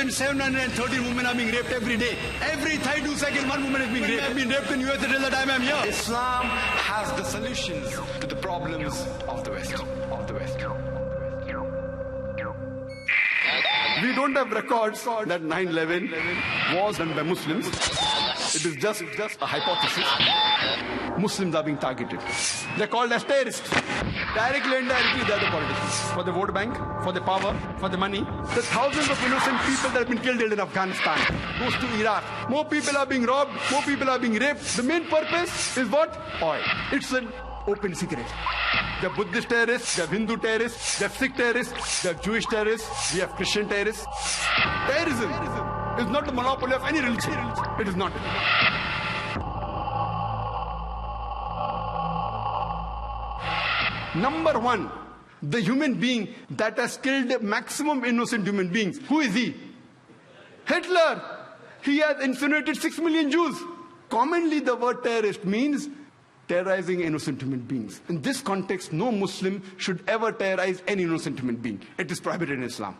1,730 women are being raped every day. Every 32 seconds, one woman is being raped. I've been raped in US until the time I'm here. Islam has the solutions to the problems of the West. We don't have records that 9/11 was done by Muslims. It is just a hypothesis. Muslims are being targeted. They're called as terrorists. Directly and indirectly, they're the politicians. For the vote bank, for the power, for the money. The thousands of innocent people that have been killed in Afghanistan goes to Iraq. More people are being robbed, more people are being raped. The main purpose is what? Oil. It's an open secret. They have Buddhist terrorists, they have Hindu terrorists, they have Sikh terrorists, they have Jewish terrorists, we have Christian terrorists. Terrorism is not the monopoly of any religion. It is not. Number one, the human being that has killed maximum innocent human beings. Who is he? Hitler. He has incinerated 6 million Jews. Commonly, the word terrorist means terrorizing innocent human beings. In this context, no Muslim should ever terrorize any innocent human being. It is prohibited in Islam.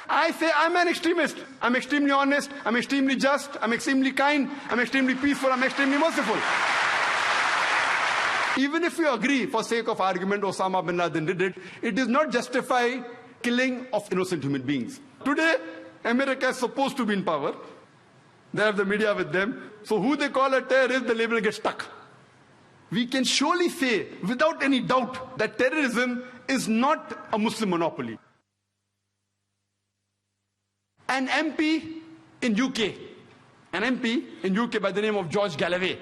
I say I'm an extremist. I'm extremely honest. I'm extremely just. I'm extremely kind. I'm extremely peaceful. I'm extremely merciful. Even if you agree, for sake of argument, Osama bin Laden did it, it does not justify killing of innocent human beings. Today, America is supposed to be in power. They have the media with them. So who they call a terrorist, the label gets stuck. We can surely say, without any doubt, that terrorism is not a Muslim monopoly. An MP in UK by the name of George Galloway,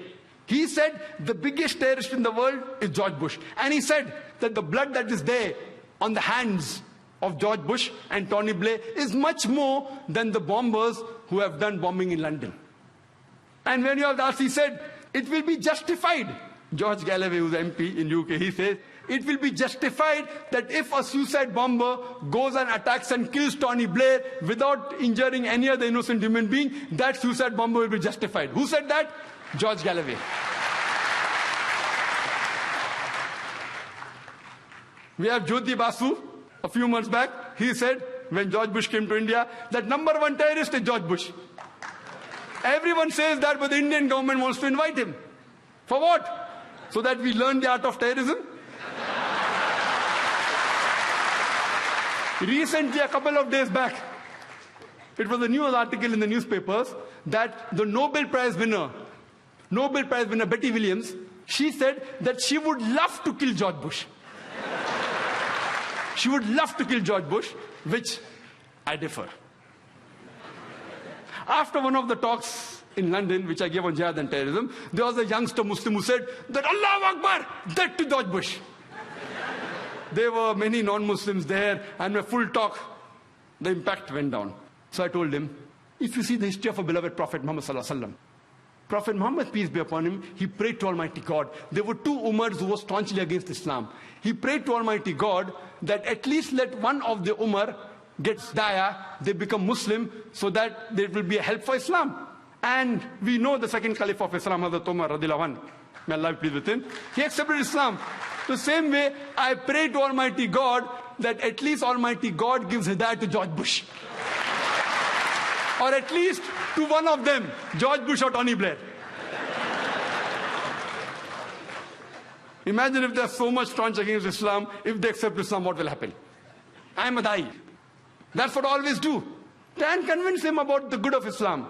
he said the biggest terrorist in the world is George Bush. And he said that the blood that is there on the hands of George Bush and Tony Blair is much more than the bombers who have done bombing in London. And when you have asked, he said, it will be justified. George Galloway, who's MP in UK, he says, it will be justified that if a suicide bomber goes and attacks and kills Tony Blair without injuring any other innocent human being, that suicide bomber will be justified. Who said that? George Galloway. We have Jyoti Basu, a few months back, he said, when George Bush came to India, that number one terrorist is George Bush. Everyone says that, but the Indian government wants to invite him. For what? So that we learn the art of terrorism? Recently, a couple of days back, it was a news article in the newspapers that the Nobel Prize winner Betty Williams, she said that she would love to kill George Bush. She would love to kill George Bush, which I differ. After one of the talks in London, which I gave on jihad and terrorism, there was a youngster Muslim who said that Allahu Akbar, death to George Bush. There were many non-Muslims there, and my full talk, the impact went down. So I told him, if you see the history of a beloved Prophet Muhammad Sallallahu Alaihi Wasallam, Prophet Muhammad, peace be upon him, he prayed to Almighty God. There were two Umars who were staunchly against Islam. He prayed to Almighty God that at least let one of the Umar get daya, they become Muslim, so that there will be a help for Islam. And we know the second Caliph of Islam, Hazrat Umar radiallahu anhu, may Allah be pleased with him, he accepted Islam. The same way, I pray to Almighty God that at least Almighty God gives hidayah to George Bush. Or at least to one of them, George Bush or Tony Blair. Imagine if there's so much staunch against Islam, if they accept Islam, what will happen? I am a da'i. That's what I always do. Try and convince him about the good of Islam.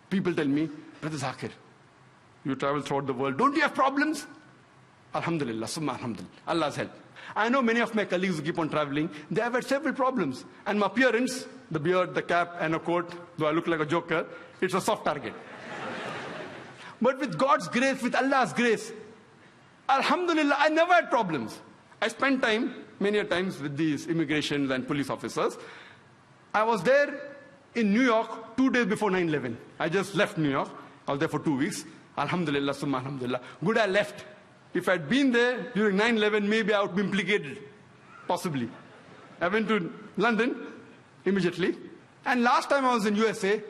People tell me, Brother Zakir, you travel throughout the world, don't you have problems? Alhamdulillah, summa alhamdulillah, Allah's help. I know many of my colleagues who keep on traveling, they have had several problems. And my appearance, the beard, the cap and a coat, though I look like a joker, it's a soft target. But with God's grace, with Allah's grace, alhamdulillah, I never had problems. I spent time, many a times, with these immigration and police officers. I was there in New York 2 days before 9/11. I just left New York. I was there for 2 weeks. Alhamdulillah, summa alhamdulillah. Good I left. If I'd been there during 9/11, maybe I would be implicated. Possibly. I went to London immediately. And last time I was in USA,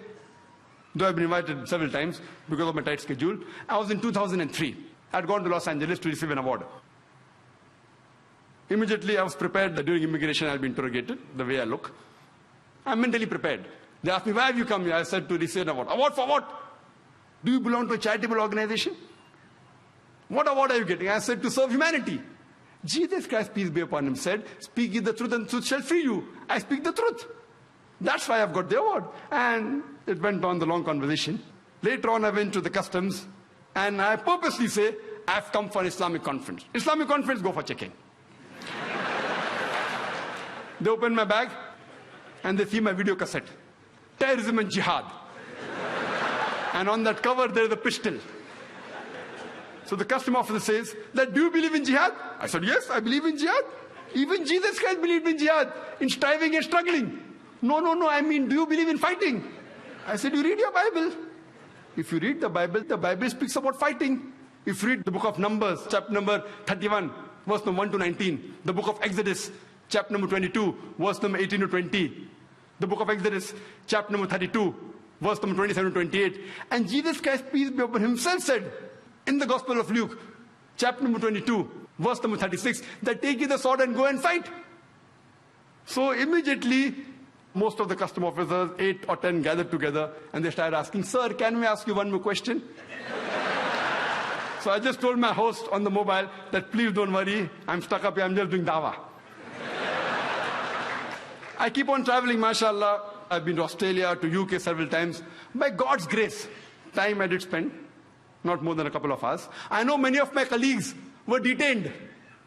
though I've been invited several times because of my tight schedule, I was in 2003. I'd gone to Los Angeles to receive an award. Immediately I was prepared that during immigration I'll be interrogated, the way I look. I'm mentally prepared. They asked me, why have you come here? I said, to receive an award. Award for what? Do you belong to a charitable organization? What award are you getting? I said, to serve humanity. Jesus Christ, peace be upon him, said, speak ye the truth and truth shall free you. I speak the truth. That's why I've got the award. And it went on the long conversation. Later on I went to the customs and I purposely say, I've come for an Islamic conference. Islamic conference, go for checking. They open my bag and they see my video cassette. Terrorism and Jihad. And on that cover there is a pistol. So the custom officer says, that do you believe in jihad? I said, yes, I believe in jihad. Even Jesus Christ believed in jihad, in striving and struggling. No, I mean, do you believe in fighting? I said, you read your Bible. If you read the Bible speaks about fighting. If you read the book of Numbers, chapter number 31, verse number 1 to 19. The book of Exodus, chapter number 22, verse number 18 to 20. The book of Exodus, chapter number 32, verse number 27 to 28. And Jesus Christ, peace be upon him, himself said, in the Gospel of Luke, chapter number 22, verse number 36, that take ye the sword and go and fight. So immediately, most of the custom officers, 8 or 10, gathered together and they started asking, sir, can we ask you one more question? So I just told my host on the mobile that please don't worry, I'm stuck up here, I'm just doing dawah. I keep on traveling, mashallah. I've been to Australia, to UK several times. By God's grace, time I did spend, not more than a couple of hours. I know many of my colleagues were detained.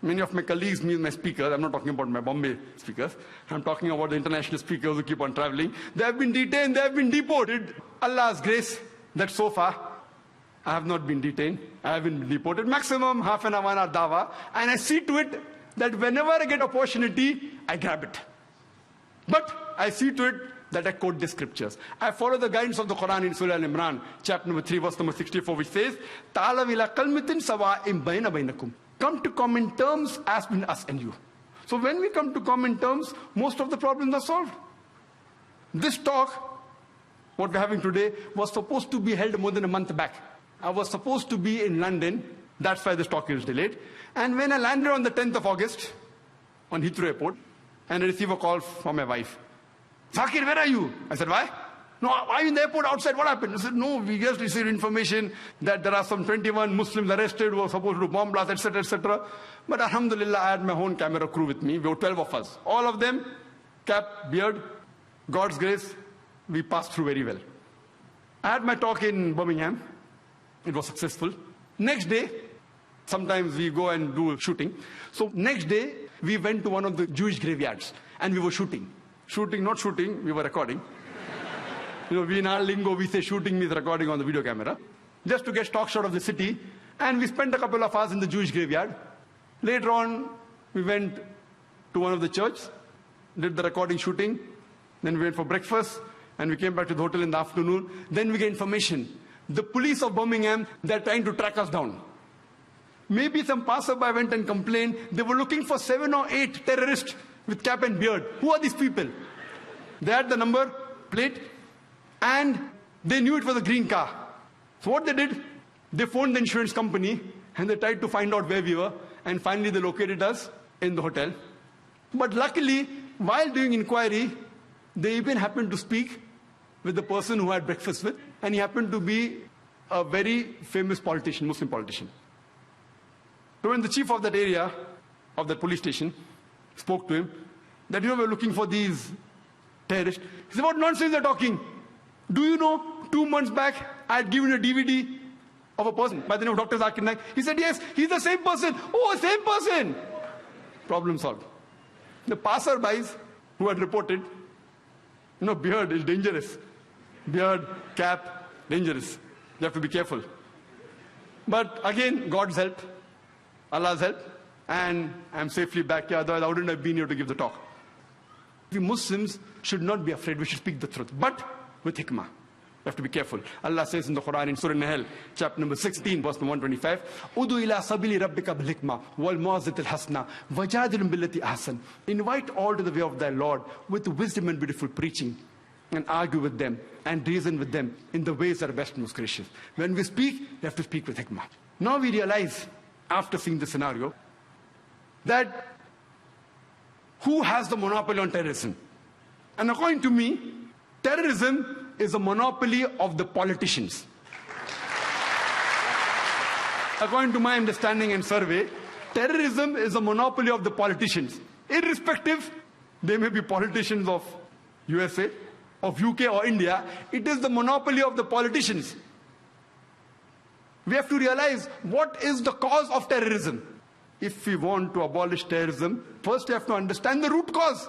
Many of my colleagues mean my speakers. I'm not talking about my Bombay speakers. I'm talking about the international speakers who keep on traveling. They have been detained, they have been deported. Allah's grace that so far I have not been detained. I have been deported. Maximum half an hour dawah. And I see to it that whenever I get opportunity, I grab it. But I see to it that I quote the scriptures. I follow the guidance of the Quran in Surah Al-Imran, chapter number 3, verse number 64, which says, Ta'alaw ila kalmatin sawa'in bayna baynakum. Come to common terms as between us and you. So when we come to common terms, most of the problems are solved. This talk, what we're having today, was supposed to be held more than a month back. I was supposed to be in London. That's why this talk is delayed. And when I landed on the 10th of August, on Heathrow Airport, and I received a call from my wife. Zakir, where are you? I said, why? No, why are you in the airport outside? What happened? I said, no, we just received information that there are some 21 Muslims arrested who are supposed to do bomb blasts, etc., etc. But alhamdulillah, I had my own camera crew with me. We were 12 of us. All of them, cap, beard, God's grace, we passed through very well. I had my talk in Birmingham. It was successful. Next day, sometimes we go and do shooting. So next day, we went to one of the Jewish graveyards and we were shooting. Shooting, not shooting, we were recording. You know, we in our lingo, we say shooting means recording on the video camera. Just to get stock shot of the city. And we spent a couple of hours in the Jewish graveyard. Later on, we went to one of the churches, did the recording shooting. Then we went for breakfast and we came back to the hotel in the afternoon. Then we get information. The police of Birmingham, they're trying to track us down. Maybe some passerby went and complained. They were looking for 7 or 8 terrorists with cap and beard. Who are these people? They had the number plate and they knew it was a green car. So what they did, they phoned the insurance company and they tried to find out where we were. And finally they located us in the hotel. But luckily, while doing inquiry, they even happened to speak with the person who I had breakfast with. And he happened to be a very famous politician, Muslim politician. So when the chief of that area, of that police station, spoke to him, that, you know, we're looking for these terrorists. He said, what nonsense they're talking? Do you know, 2 months back, I had given a DVD of a person by the name of Dr. Zakir Naik. He said, yes, he's the same person. Oh, same person. Problem solved. The passerbys who had reported, you know, beard is dangerous. Beard, cap, dangerous. You have to be careful. But again, God's help, Allah's help, and I'm safely back here. Otherwise, I wouldn't have been here to give the talk. We Muslims should not be afraid. We should speak the truth, but with hikmah. We have to be careful. Allah says in the Quran, in Surah Nahl, chapter number 16, verse number 125, Udu ila sabili rabbika bil hikmah wal mawzatil hasna wajadilhum billati ahsan. Invite all to the way of thy Lord with wisdom and beautiful preaching, and argue with them and reason with them in the ways that are best and most gracious. When we speak, we have to speak with hikmah. Now we realize, after seeing the scenario, that who has the monopoly on terrorism? And according to me, terrorism is a monopoly of the politicians. According to my understanding and survey, terrorism is a monopoly of the politicians. Irrespective, they may be politicians of USA, of UK or India, it is the monopoly of the politicians. We have to realize what is the cause of terrorism. If we want to abolish terrorism, first we have to understand the root cause.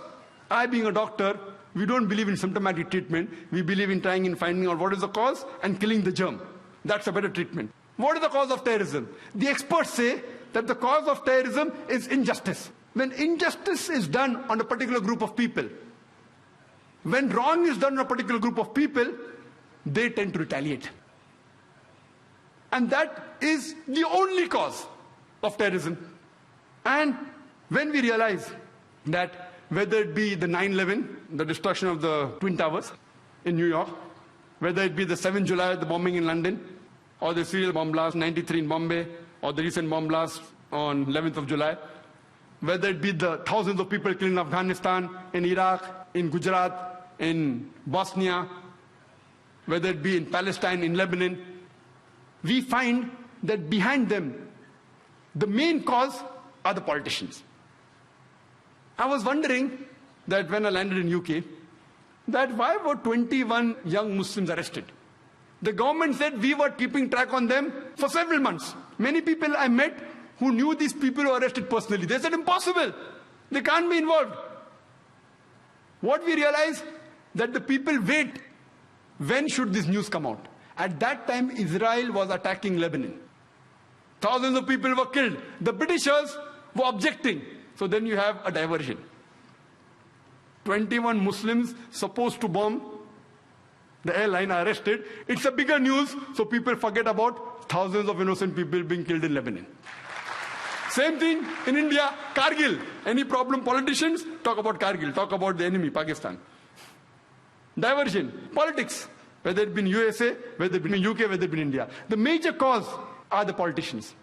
I, being a doctor, we don't believe in symptomatic treatment. We believe in trying and finding out what is the cause and killing the germ. That's a better treatment. What is the cause of terrorism? The experts say that the cause of terrorism is injustice. When injustice is done on a particular group of people, when wrong is done on a particular group of people, they tend to retaliate. And that is the only cause of terrorism. And when we realize that whether it be the 9/11, the destruction of the Twin Towers in New York, whether it be the 7th July, the bombing in London, or the serial bomb blast 93 in Bombay, or the recent bomb blast on 11th of July, whether it be the thousands of people killed in Afghanistan, in Iraq, in Gujarat, in Bosnia, whether it be in Palestine, in Lebanon, we find that behind them, the main cause are the politicians. I was wondering that when I landed in UK, that why were 21 young Muslims arrested? The government said we were keeping track on them for several months. Many people I met who knew these people who were arrested personally, they said impossible. They can't be involved. What we realized, that the people wait, when should this news come out? At that time, Israel was attacking Lebanon. Thousands of people were killed. The Britishers were objecting. So then you have a diversion. 21 Muslims supposed to bomb the airline are arrested. It's a bigger news, so people forget about thousands of innocent people being killed in Lebanon. Same thing in India, Kargil. Any problem, politicians talk about Kargil, talk about the enemy, Pakistan. Diversion, politics, whether it be in USA, whether it be in UK, whether it be in India. The major cause are the politicians.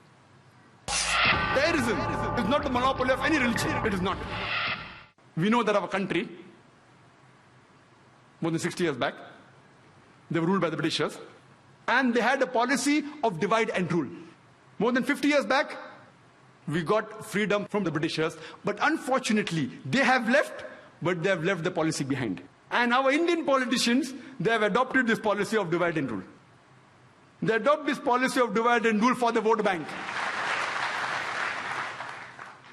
Terrorism is not the monopoly of any religion. It is not. We know that our country, more than 60 years back, they were ruled by the Britishers, and they had a policy of divide and rule. More than 50 years back, we got freedom from the Britishers, but unfortunately, they have left, but they have left the policy behind. And our Indian politicians, they have adopted this policy of divide and rule. They adopt this policy of divide and rule for the vote bank.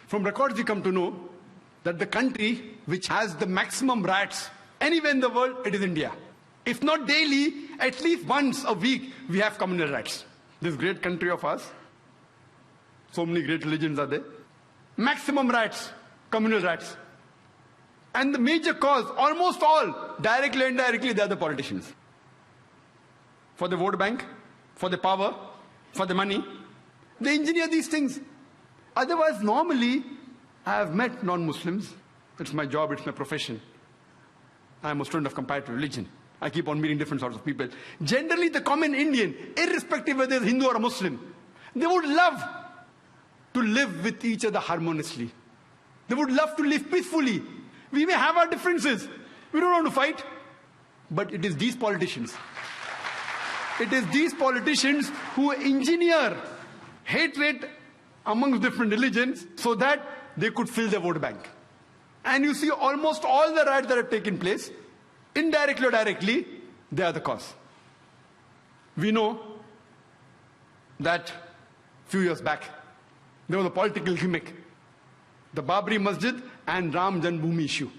From records, we come to know that the country which has the maximum riots anywhere in the world, it is India. If not daily, at least once a week, we have communal riots. This great country of ours, so many great religions are there. Maximum riots, communal riots. And the major cause, almost all, directly or indirectly, they are the politicians. For the vote bank, for the power, for the money, they engineer these things. Otherwise, normally, I have met non-Muslims. It's my job, it's my profession. I'm a student of comparative religion. I keep on meeting different sorts of people. Generally, the common Indian, irrespective whether it's Hindu or a Muslim, they would love to live with each other harmoniously. They would love to live peacefully. We may have our differences. We don't want to fight. But it is these politicians. It is these politicians who engineer hatred amongst different religions so that they could fill their vote bank. And you see almost all the riots that have taken place, indirectly or directly, they are the cause. We know that a few years back, there was a political gimmick. The Babri Masjid and Ram Janmabhoomi issue.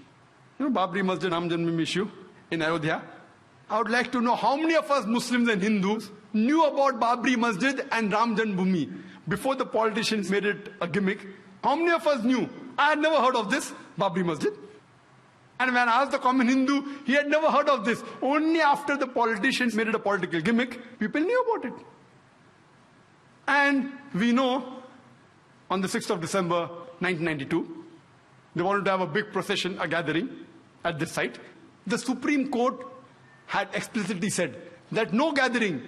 You know Babri Masjid, Ram Janmabhoomi issue in Ayodhya? I would like to know how many of us Muslims and Hindus knew about Babri Masjid and Ram Janmabhoomi before the politicians made it a gimmick. How many of us knew? I had never heard of this, Babri Masjid. And when I asked the common Hindu, he had never heard of this. Only after the politicians made it a political gimmick, people knew about it. And we know on the 6th of December 1992, they wanted to have a big procession, a gathering at this site. The Supreme Court had explicitly said that no gathering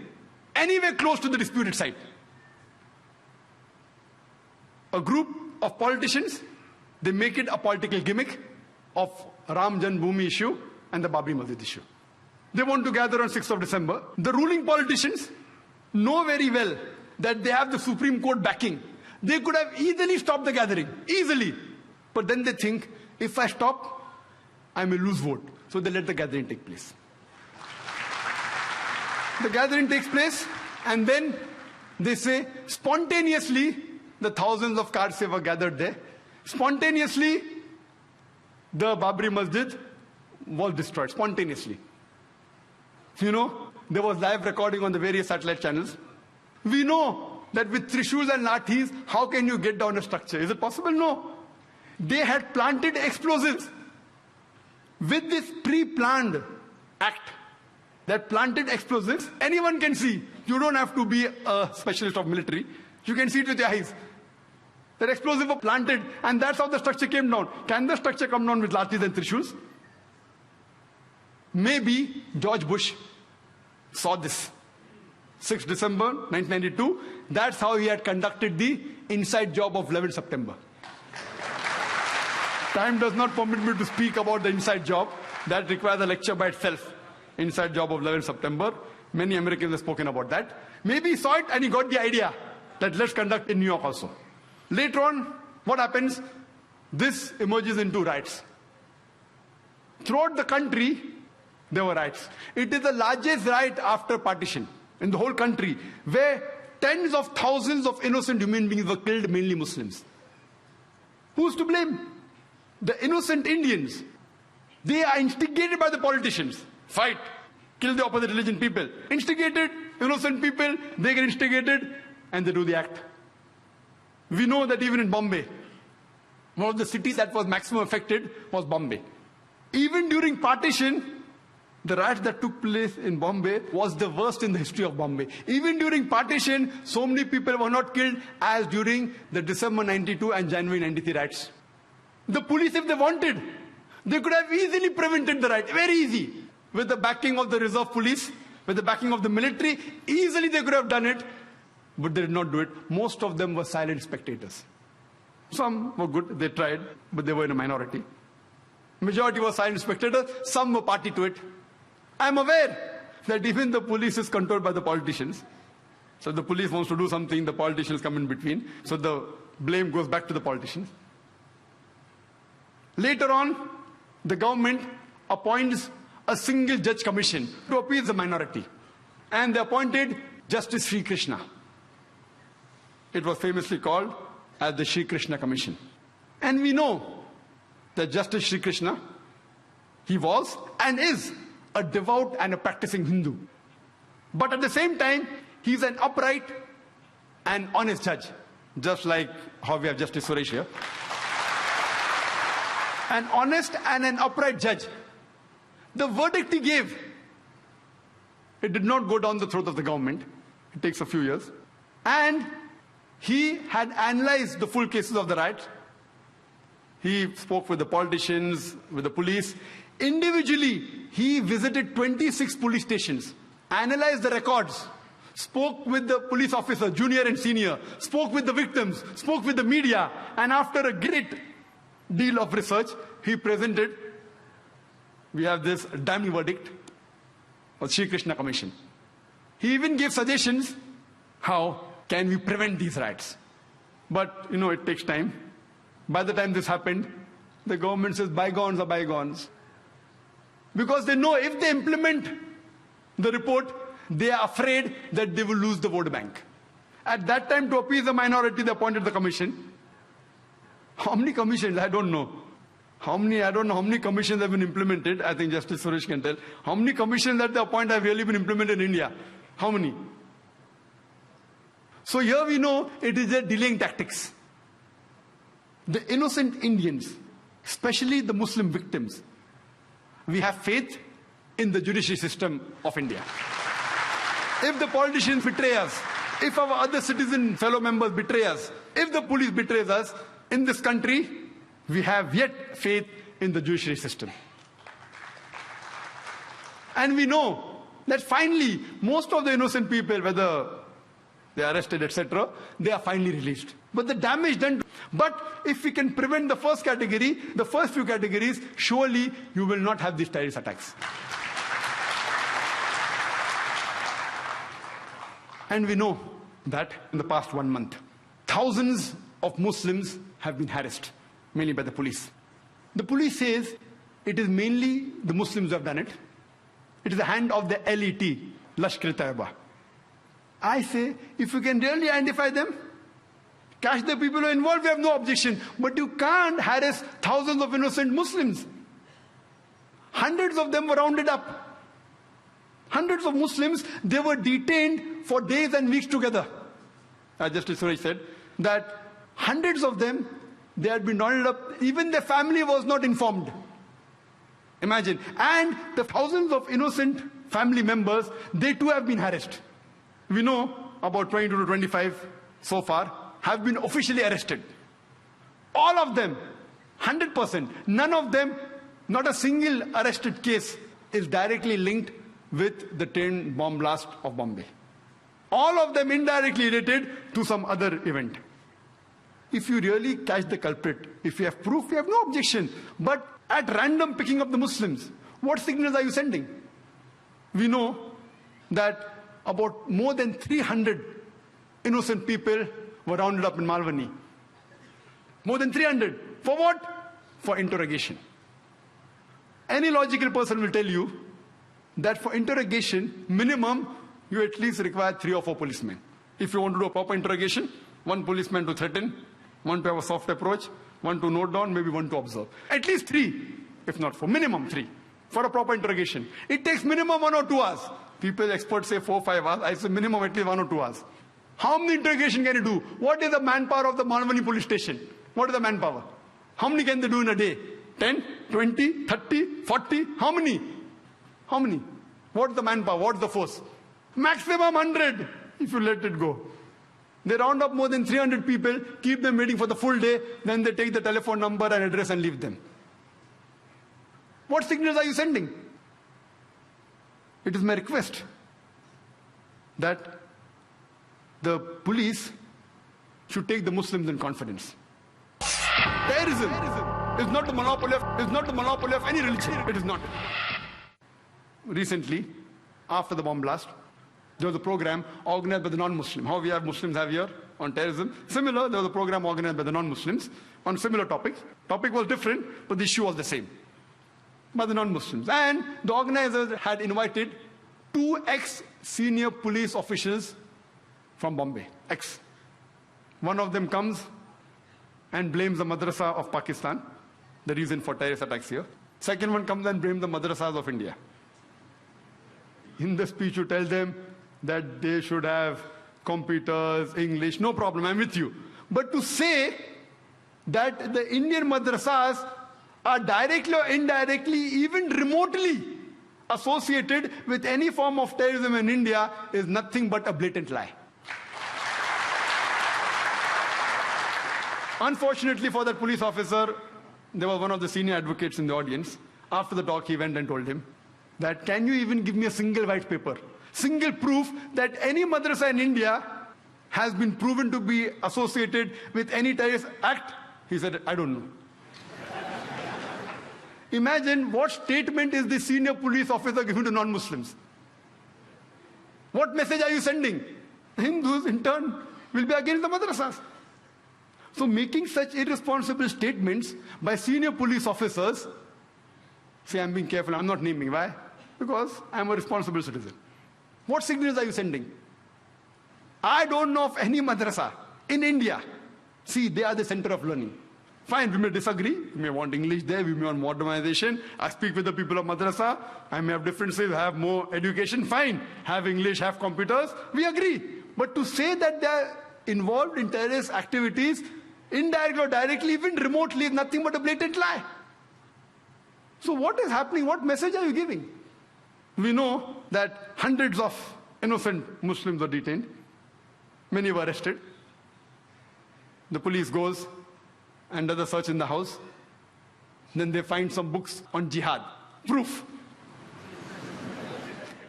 anywhere close to the disputed site. A group of politicians They make it a political gimmick of Ram Janmabhoomi issue and the Babri Masjid issue. They want to gather on 6th of December. The ruling politicians know very well that they have the Supreme Court backing. They could have easily stopped the gathering, easily. But then they think, if I stop, I may lose vote. So they let the gathering take place. The gathering takes place, and then they say, spontaneously, the thousands of cars were gathered there. Spontaneously, the Babri Masjid was destroyed, spontaneously. You know, there was live recording on the various satellite channels. We know that with Trishuls and Lathis, how can you get down a structure? Is it possible? No. They had planted explosives. With this pre-planned act that planted explosives, anyone can see. You don't have to be a specialist of military. You can see it with your eyes. That explosive were planted, and that's how the structure came down. Can the structure come down with Lathis and Trishuls? Maybe George Bush saw this. 6th December 1992, that's how he had conducted the inside job of 11 September. Time does not permit me to speak about the inside job. That requires a lecture by itself. Inside job of 11 September. Many Americans have spoken about that. Maybe he saw it and he got the idea that let's conduct in New York also. Later on, what happens? This emerges into riots. Throughout the country, there were riots. It is the largest riot after partition in the whole country, where tens of thousands of innocent human beings were killed, mainly Muslims. Who's to blame? The innocent Indians. They are instigated by the politicians. Fight. Kill the opposite religion people. Instigated, innocent people, they get instigated and they do the act. We know that even in Bombay, one of the cities that was maximum affected was Bombay. Even during partition, the riots that took place in Bombay was the worst in the history of Bombay. Even during partition, so many people were not killed as during the December 92 and January 93 riots. The police, if they wanted, they could have easily prevented the riot. Very easy. With the backing of the reserve police, with the backing of the military, easily they could have done it. But they did not do it. Most of them were silent spectators. Some were good, they tried, but they were in a minority. Majority were silent spectators, some were party to it. I'm aware that even the police is controlled by the politicians. So the police wants to do something, the politicians come in between. So the blame goes back to the politicians. Later on, the government appoints a single judge commission to appease the minority. And they appointed Justice Sri Krishna. It was famously called as the Sri Krishna Commission. And we know that Justice Sri Krishna, he was and is a devout and a practicing Hindu. But at the same time, he's an upright and honest judge, just like how we have Justice Suresh here. An honest and an upright judge. The verdict he gave, it did not go down the throat of the government. It takes a few years. And he had analyzed the full cases of the riot. He spoke with the politicians, with the police. Individually, he visited 26 police stations, analyzed the records, spoke with the police officer, junior and senior, spoke with the victims, spoke with the media, and after a great deal of research, he presented, we have this damning verdict of Sri Krishna Commission. He even gave suggestions, how can we prevent these riots? But, you know, it takes time. By the time this happened, the government says bygones are bygones. Because they know if they implement the report, they are afraid that they will lose the vote bank. At that time, to appease the minority, they appointed the commission. How many commissions? I don't know. I don't know how many commissions have been implemented. I think Justice Suresh can tell. How many commissions that they appoint have really been implemented in India? How many? So here we know it is a delaying tactics. The innocent Indians, especially the Muslim victims, we have faith in the judiciary system of India. If the politicians betray us, if our other citizen fellow members betray us, if the police betrays us, in this country, we have yet faith in the judiciary system. And we know that finally, most of the innocent people, whether they are arrested, etc., they are finally released. But the damage done, But if we can prevent the first category, the first few categories, surely you will not have these terrorist attacks. And we know that in the past 1 month, thousands of Muslims have been harassed, mainly by the police. The police says it is mainly the Muslims who have done it. It is the hand of the LET, Lashkar-e-Taiba. I say, if you can really identify them, catch the people who are involved, we have no objection. But you can't harass thousands of innocent Muslims. Hundreds of them were rounded up. Hundreds of Muslims, they were detained for days and weeks together. As Justice Suraj said, that hundreds of them, they had been rounded up. Even their family was not informed. Imagine. And the thousands of innocent family members, they too have been harassed. We know about 22 to 25 so far have been officially arrested. All of them, 100%. None of them, not a single arrested case is directly linked with the train bomb blast of Bombay. All of them indirectly related to some other event. If you really catch the culprit, if you have proof, we have no objection. But at random picking up the Muslims, what signals are you sending? We know that about more than 300 innocent people were rounded up in Malvani. More than 300. For what? For interrogation. Any logical person will tell you that for interrogation, minimum, you at least require 3 or 4 policemen. If you want to do a proper interrogation, 1 policeman to threaten, 1 to have a soft approach, 1 to note down, maybe 1 to observe. At least 3, if not 4, minimum 3 for a proper interrogation. It takes minimum 1 or 2 hours. People, experts say 4 or 5 hours. I say minimum at least 1 or 2 hours. How many interrogation can you do? What is the manpower of the Malvani police station? What is the manpower? How many can they do in a day? 10, 20, 30, 40? How many? How many? What is the manpower? What is the force? Maximum 100 if you let it go. They round up more than 300 people, keep them waiting for the full day, then they take the telephone number and address and leave them. What signals are you sending? It is my request that the police should take the Muslims in confidence. Terrorism is not the monopoly of any religion. It is not. Recently, after the bomb blast, there was a program organized by the non-Muslim. How we have Muslims have here on terrorism. Similar, there was a program organized by the non-Muslims on similar topics. Topic was different, but the issue was the same. By the non-Muslims. And the organizers had invited 2 ex-senior police officials from Bombay. One of them comes and blames the madrasa of Pakistan, the reason for terrorist attacks here. Second one comes and blames the madrasas of India. In the speech, you tell them that they should have computers, English, no problem, I'm with you. But to say that the Indian madrasas are directly or indirectly, even remotely associated with any form of terrorism in India is nothing but a blatant lie. Unfortunately for that police officer, there was one of the senior advocates in the audience. After the talk, he went and told him that, can you even give me a single white paper, single proof that any madrasa in India has been proven to be associated with any terrorist act? He said, I don't know. Imagine what statement is the senior police officer giving to non-Muslims. What message are you sending? Hindus, in turn, will be against the madrasas. So making such irresponsible statements by senior police officers, say, I'm being careful, I'm not naming. Why? Because I'm a responsible citizen. What signals are you sending? I don't know of any madrasa in India. See, they are the center of learning. Fine, we may disagree. We may want English there, we may want modernization. I speak with the people of madrasa. I may have differences, have more education. Fine, have English, have computers. We agree. But to say that they are involved in terrorist activities, indirectly or directly, even remotely, is nothing but a blatant lie. So what is happening? What message are you giving? We know that hundreds of innocent Muslims were detained. Many were arrested. The police goes and does a search in the house. Then they find some books on jihad. Proof.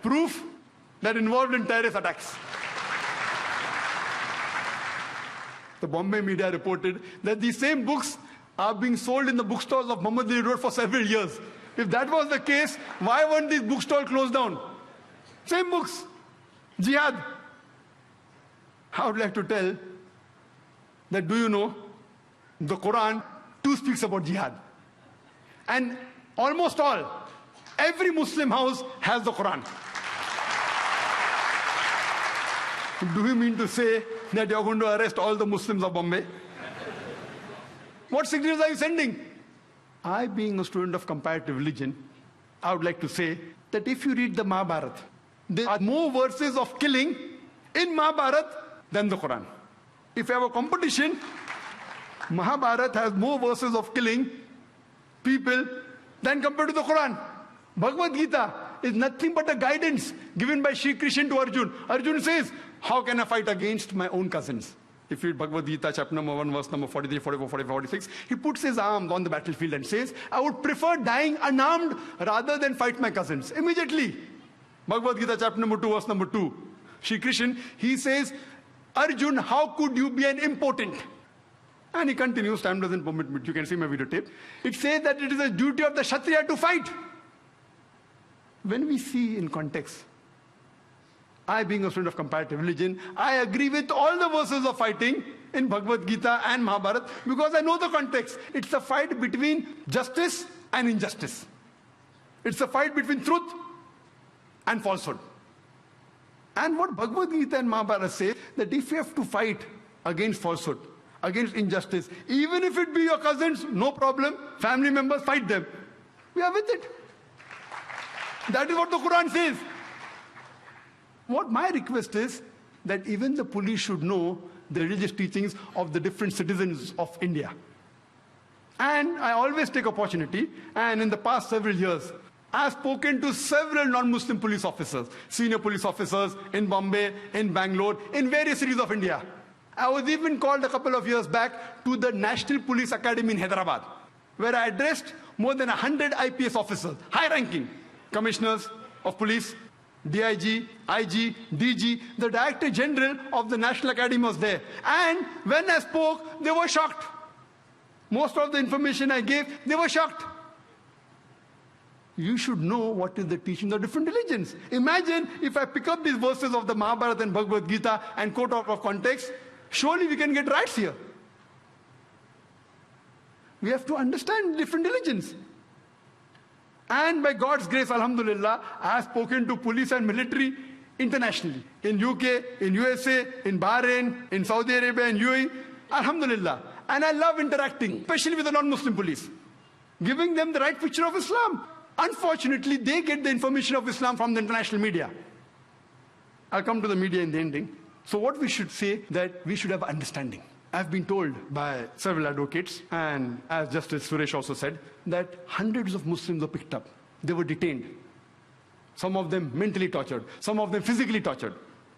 Proof that involved in terrorist attacks. The Bombay media reported that these same books are being sold in the bookstores of Muhammad Ali Road for several years. If that was the case, why weren't these bookstores closed down? Same books. Jihad. I would like to tell that, do you know, the Quran too speaks about jihad. And almost every Muslim house has the Quran. Do you mean to say that you're going to arrest all the Muslims of Bombay? What signals are you sending? I, being a student of comparative religion, I would like to say that if you read the Mahabharata, there are more verses of killing in Mahabharata than the Quran. If you have a competition, Mahabharata has more verses of killing people than compared to the Quran. Bhagavad Gita is nothing but a guidance given by Shri Krishna to Arjun. Arjun says, how can I fight against my own cousins? If you read Bhagavad Gita, chapter number 1, verse number 43, 44, 45, 46, he puts his arms on the battlefield and says, I would prefer dying unarmed rather than fight my cousins. Immediately, Bhagavad Gita, chapter number 2, verse number 2, Shri Krishna, he says, Arjun, how could you be an impotent? And he continues, time doesn't permit me, you can see my videotape. It says that it is a duty of the Kshatriya to fight. When we see in context, I, being a student of comparative religion, I agree with all the verses of fighting in Bhagavad Gita and Mahabharata because I know the context. It's a fight between justice and injustice. It's a fight between truth and falsehood. And what Bhagavad Gita and Mahabharata say, that if you have to fight against falsehood, against injustice, even if it be your cousins, no problem, family members, fight them. We are with it. That is what the Quran says. What my request is that even the police should know the religious teachings of the different citizens of India. And I always take opportunity, and in the past several years, I have spoken to several non-Muslim police officers, senior police officers in Bombay, in Bangalore, in various cities of India. I was even called a couple of years back to the National Police Academy in Hyderabad, where I addressed more than 100 IPS officers, high-ranking commissioners of police, DIG, IG, DG, the Director General of the National Academy was there. And when I spoke, they were shocked. Most of the information I gave, they were shocked. You should know what is the teaching of different religions. Imagine if I pick up these verses of the Mahabharata and Bhagavad Gita and quote out of context, surely we can get riots here. We have to understand different religions. And by God's grace, alhamdulillah, I have spoken to police and military internationally. In UK, in USA, in Bahrain, in Saudi Arabia, in UAE, alhamdulillah. And I love interacting, especially with the non-Muslim police, giving them the right picture of Islam. Unfortunately, they get the information of Islam from the international media. I'll come to the media in the ending. So what we should say, that we should have understanding. I've been told by several advocates, and as Justice Suresh also said, that hundreds of Muslims were picked up. They were detained. Some of them mentally tortured, some of them physically tortured.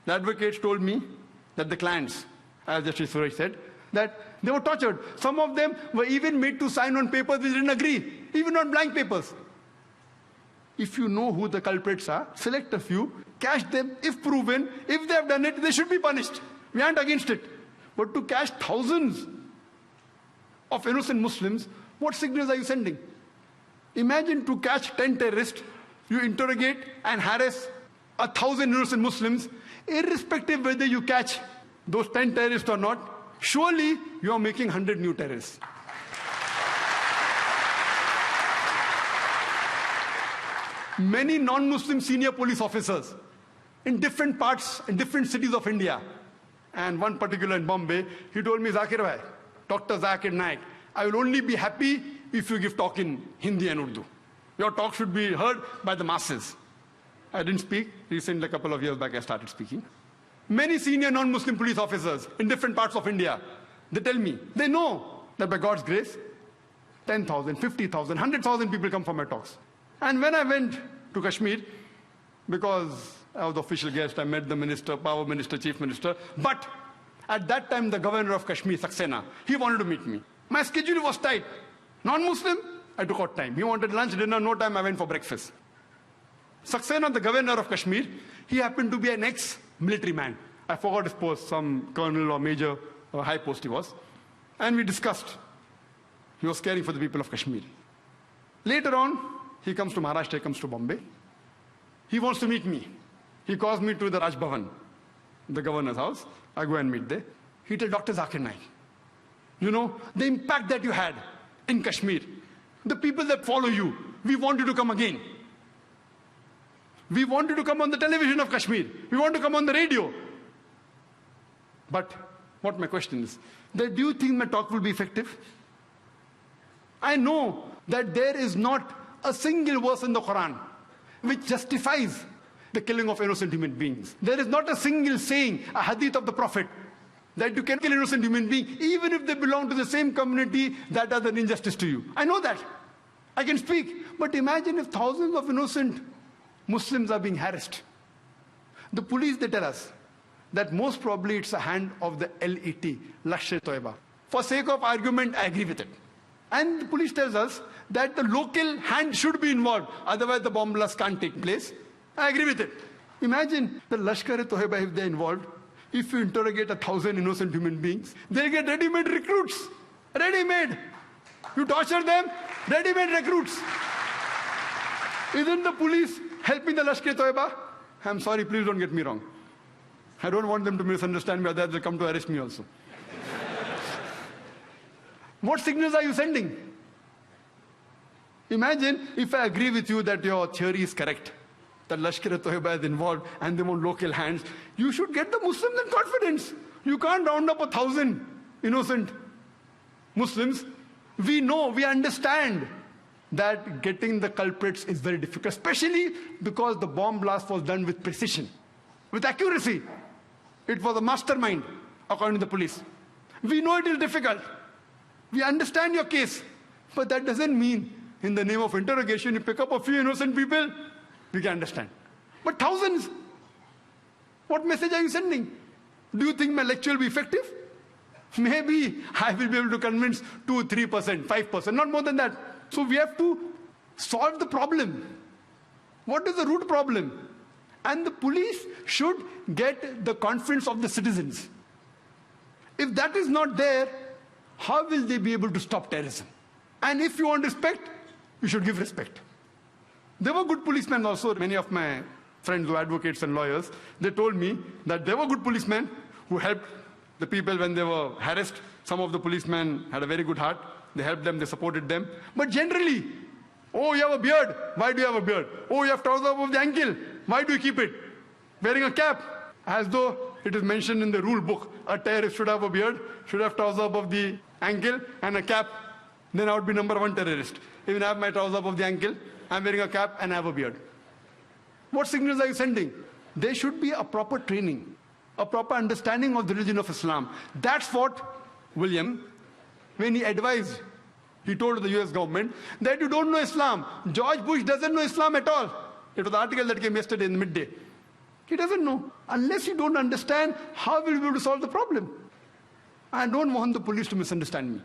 The advocates told me that the clients, as Justice Suresh said, that they were tortured. Some of them were even made to sign on papers which didn't agree, even on blank papers. If you know who the culprits are, select a few, catch them. If proven, if they have done it, they should be punished. We aren't against it. But to catch thousands of innocent Muslims, what signals are you sending? Imagine to catch 10 terrorists, you interrogate and harass 1,000 innocent Muslims, irrespective whether you catch those 10 terrorists or not, surely you are making 100 new terrorists. Many non-Muslim senior police officers in different parts, in different cities of India, and one particular in Bombay, he told me, Zakir bhai, Dr. Zakir Naik, I will only be happy if you give talk in Hindi and Urdu. Your talk should be heard by the masses. I didn't speak. Recently, a couple of years back, I started speaking. Many senior non-Muslim police officers in different parts of India, they tell me, they know that by God's grace, 10,000, 50,000, 100,000 people come for my talks. And when I went to Kashmir, because I was the official guest, I met the minister, power minister, chief minister, but at that time, the governor of Kashmir, Saxena, he wanted to meet me. My schedule was tight. Non-Muslim, I took out time. He wanted lunch, dinner, no time, I went for breakfast. Saxena, the governor of Kashmir, he happened to be an ex-military man. I forgot his post, some colonel or major a high post he was. And we discussed. He was caring for the people of Kashmir. Later on, he comes to Maharashtra, he comes to Bombay. He wants to meet me. He calls me to the Raj Bhavan, the governor's house. I go and meet there. He tells Dr. Zakir Naik, you know, the impact that you had in Kashmir, the people that follow you, we want you to come again. We want you to come on the television of Kashmir. We want to come on the radio. But what my question is, that do you think my talk will be effective? I know that there is not a single verse in the Quran which justifies the killing of innocent human beings. There is not a single saying, a hadith of the Prophet, that you can kill innocent human beings even if they belong to the same community that does an injustice to you. I know that. I can speak. But imagine if thousands of innocent Muslims are being harassed. The police, they tell us that most probably it's a hand of the LET, Lashkar-e-Toiba. For sake of argument, I agree with it. And the police tells us that the local hand should be involved, otherwise the bomb blast can't take place. I agree with it. Imagine the Lashkar-e-Toiba, if they're involved, if you interrogate 1,000 innocent human beings, they'll get ready-made recruits. Ready-made. You torture them, ready-made recruits. Isn't the police helping the Lashkar-e-Toiba? I'm sorry, please don't get me wrong. I don't want them to misunderstand me, otherwise they'll come to arrest me also. What signals are you sending? Imagine if I agree with you that your theory is correct, that Lashkar-e-Toiba is involved and they want local hands. You should get the Muslims in confidence. You can't round up 1,000 innocent Muslims. We know, we understand that getting the culprits is very difficult, especially because the bomb blast was done with precision, with accuracy. It was a mastermind, according to the police. We know it is difficult. We understand your case. But that doesn't mean, in the name of interrogation, you pick up a few innocent people. We can understand. But thousands, what message are you sending? Do you think my lecture will be effective? Maybe I will be able to convince 2, 3%, 5%, not more than that. So we have to solve the problem. What is the root problem? And the police should get the confidence of the citizens. If that is not there, how will they be able to stop terrorism? And if you want respect, you should give respect. There were good policemen also. Many of my friends who are advocates and lawyers, they told me that there were good policemen who helped the people when they were harassed. Some of the policemen had a very good heart. They helped them, they supported them. But generally, oh, you have a beard. Why do you have a beard? Oh, you have trousers above the ankle. Why do you keep it? Wearing a cap. As though it is mentioned in the rule book. A terrorist should have a beard, should have trousers above the ankle and a cap. Then I would be number 1 terrorist. Even I have my trousers above the ankle, I'm wearing a cap and I have a beard. What signals are you sending? There should be a proper training, a proper understanding of the religion of Islam. That's what William, when he advised, he told the US government that you don't know Islam. George Bush doesn't know Islam at all. It was the article that came yesterday in the midday. He doesn't know. Unless you don't understand, how will we be able to solve the problem? I don't want the police to misunderstand me.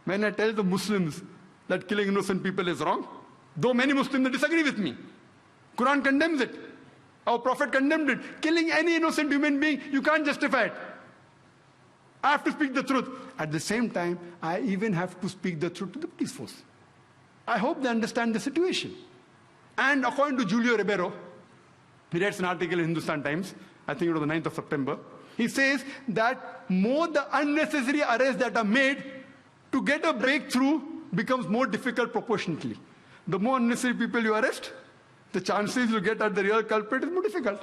When I tell the Muslims that killing innocent people is wrong, though many Muslims disagree with me, Quran condemns it. Our Prophet condemned it. Killing any innocent human being, you can't justify it. I have to speak the truth. At the same time, I even have to speak the truth to the police force. I hope they understand the situation. And according to Julio Ribeiro, he writes an article in Hindustan Times, I think it was the 9th of September, he says that more the unnecessary arrests that are made, to get a breakthrough becomes more difficult proportionately. The more unnecessary people you arrest, the chances you get at the real culprit is more difficult.